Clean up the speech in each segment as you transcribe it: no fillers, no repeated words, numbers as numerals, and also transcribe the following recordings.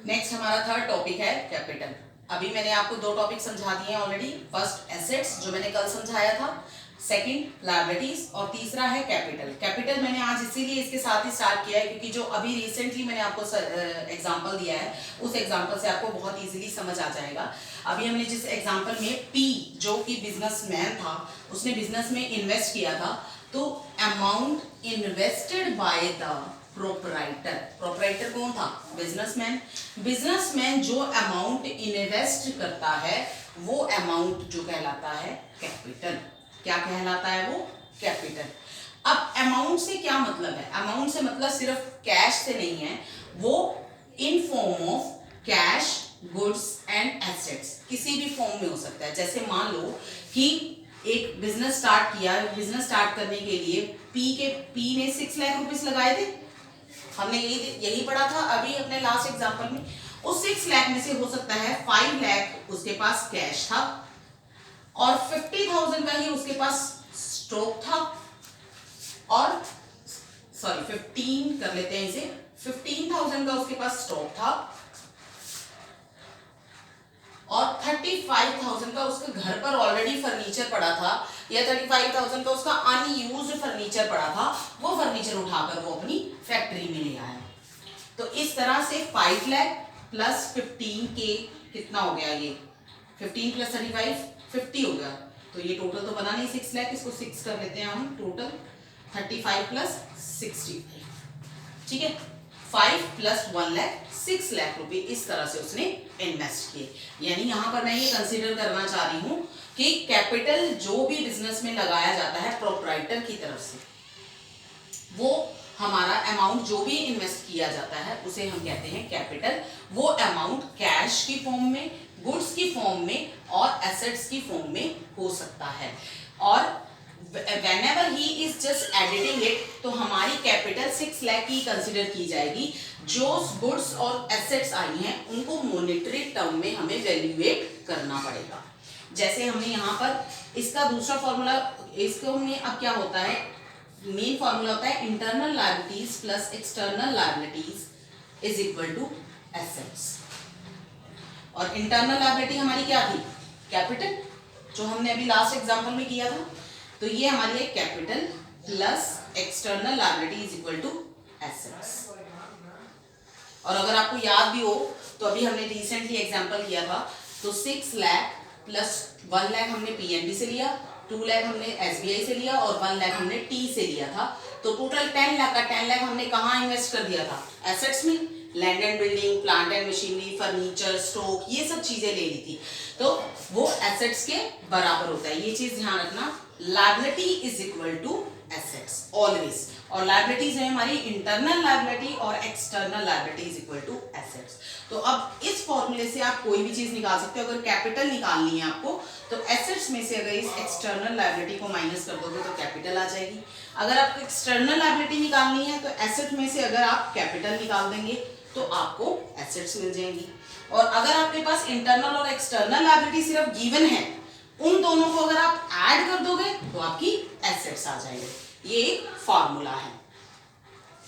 Next हमारा third topic है capital. अभी मैंने आपको दो टॉपिक समझा दिए हैं ऑलरेडी। फर्स्ट एसेट्स जो मैंने कल समझाया था, सेकंड लायबिलिटीज और तीसरा है कैपिटल। कैपिटल मैंने आज इसीलिए इसके साथ ही स्टार्ट किया है क्योंकि जो अभी रिसेंटली मैंने आपको एग्जांपल दिया है उस एग्जांपल से आपको बहुत इजीली समझ आ जाएगा। अभी हमने जिस एग्जांपल में पी जो कि बिजनेसमैन था, उसने बिजनेस में इन्वेस्ट किया था, तो amount invested by the proprietor. Proprietor कौन था? बिजनेसमैन। बिजनेसमैन जो अमाउंट इन्वेस्ट करता है वो अमाउंट जो कहलाता है कैपिटल। क्या कहलाता है वो? कैपिटल। अब अमाउंट से क्या मतलब है? अमाउंट से मतलब सिर्फ कैश से नहीं है, वो in form of cash, goods and assets, किसी भी फॉर्म में हो सकता है। जैसे मान लो कि एक बिजनेस स्टार्ट किया, बिजनेस स्टार्ट करने के लिए पी ने 6 लाख रुपीस लगाए थे। हमने यही पढ़ा था अभी अपने लास्ट एग्जांपल में। उस 6 लाख में से हो सकता है 5 लाख उसके पास कैश था और 50,000 का ही उसके पास स्टॉक था, और सॉरी 15 कर लेते हैं इसे, 15,000 का उसके पास स्टॉक था और 35,000 का उसके घर पर ऑलरेडी फर्नीचर पड़ा था, या 35,000 का उसका अनयूज्ड फर्नीचर पड़ा था। वो फर्नीचर उठाकर वो अपनी फैक्ट्री में ले आया। तो इस तरह से 5 लाख प्लस 15 के कितना हो गया? ये 15 प्लस 35 50 हो गया। तो ये टोटल तो बना नहीं 6 लाख, इसको 6 कर लेते हैं हम। टोटल 35 प्लस 65, ठीक है। 5 प्लस 1 लाख 6 लाख रुपए इस तरह से उसने इन्वेस्ट किए। यानी यहां पर मैं ये कंसीडर करना चाह रही हूं कि कैपिटल जो भी बिजनेस में लगाया जाता है प्रोपराइटर की तरफ से, वो हमारा अमाउंट जो भी इन्वेस्ट किया जाता है उसे हम कहते हैं कैपिटल। वो अमाउंट कैश की फॉर्म में, गुड्स की फॉर्म में और एसेट्स की फॉर्म में हो सकता है। और whenever he is just editing it, तो हमारी कैपिटल 6 लाख की कंसीडर की जाएगी। जो गुड्स और एसेट्स आई हैं उनको मॉनेटरी टर्म में हमें वैल्यूएट करना पड़ेगा। जैसे हमने यहाँ पर इसका दूसरा फॉर्मूला, इसको में अब क्या होता है, मेन फॉर्मूला होता है internal liabilities plus external liabilities is equal to assets. और इंटरनल लायबिलिटी हमारी क्या थी? कैपिटल, जो हमने अभी लास्ट एग्जांपल में किया था। तो ये हमारी है capital plus external liability is equal to assets. और अगर आपको याद भी हो तो अभी हमने रिसेंटली एग्जांपल किया था, तो 6 लाख प्लस 1 लाख हमने पीएनबी से लिया, 2 लाख हमने एसबीआई से लिया और 1 लाख हमने टी से लिया था। तो टोटल 10 लाख का 10 लाख हमने कहाँ इन्वेस्ट कर दिया था? एसेट्स में। Land and building, plant and machinery, furniture, stock, ये सब चीजें ले ली थी। तो वो एसेट्स के बराबर होता है, ये चीज ध्यान रखना। Liability is equal to assets always. और लायबिलिटीज है हमारी इंटरनल लायबिलिटी और external liability is equal to assets. तो अब इस फॉर्मूले से आप कोई भी चीज निकाल सकते हो। अगर कैपिटल निकालनी है आपको तो एसेट्स में से अगर इस एक्सटर्नल लायबिलिटी को माइनस कर दोगे तो कैपिटल आ जाएगी। अगर आपको एक्सटर्नल लायबिलिटी निकालनी है तो एसेट में से अगर आप कैपिटल निकाल देंगे तो आपको एसेट्स मिल जाएंगी। और अगर आपके पास इंटरनल और एक्सटर्नल लायबिलिटी सिर्फ गिवन है, उन दोनों को अगर आप ऐड कर दोगे तो आपकी एसेट्स आ जाएंगे। ये एक फार्मूला है,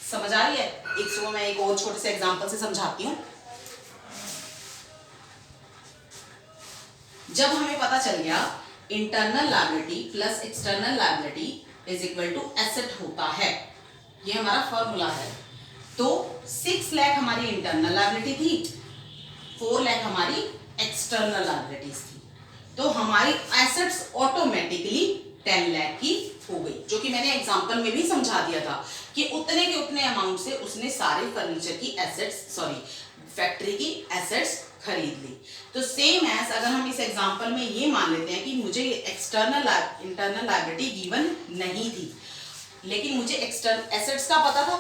समझ आ रही है? इसको मैं एक और छोटे से एग्जांपल से समझाती हूं। जब हमें पता चल गया internal liability plus external liability is equal to asset होता है, ये हमारा फार्मूला है। तो 6 लाख हमारी इंटरनल लायबिलिटी थी, 4 लाख हमारी एक्सटर्नल लायबिलिटीज थी। तो हमारी एसेट्स ऑटोमेटिकली 10 लाख की हो गई, जो कि मैंने एग्जांपल में भी समझा दिया था कि उतने के उतने अमाउंट से उसने सारे फर्नीचर की एसेट्स, सॉरी फैक्ट्री की एसेट्स खरीद ली। तो सेम एज अगर हम इस एग्जांपल में ये मान लेते हैं कि मुझे इंटरनल लायबिलिटी गिवन नहीं थी, लेकिन मुझे एक्सटर्नल एसेट्स का पता था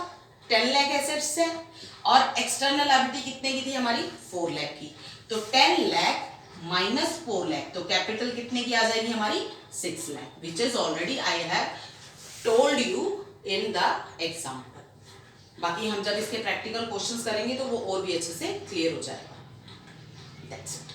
10 लाख एसेट्स है, और एक्सटर्नल लायबिलिटी कितने की थी हमारी? 4 लाख की। तो 10 लाख माइनस 4 लाख, तो कैपिटल कितने की आ जाएगी हमारी? 6 lakh, which is already I have told you in the example. बाकी हम जब इसके प्रैक्टिकल क्वेश्चंस करेंगे तो वो और भी अच्छे से क्लियर हो जाएगा। That's it.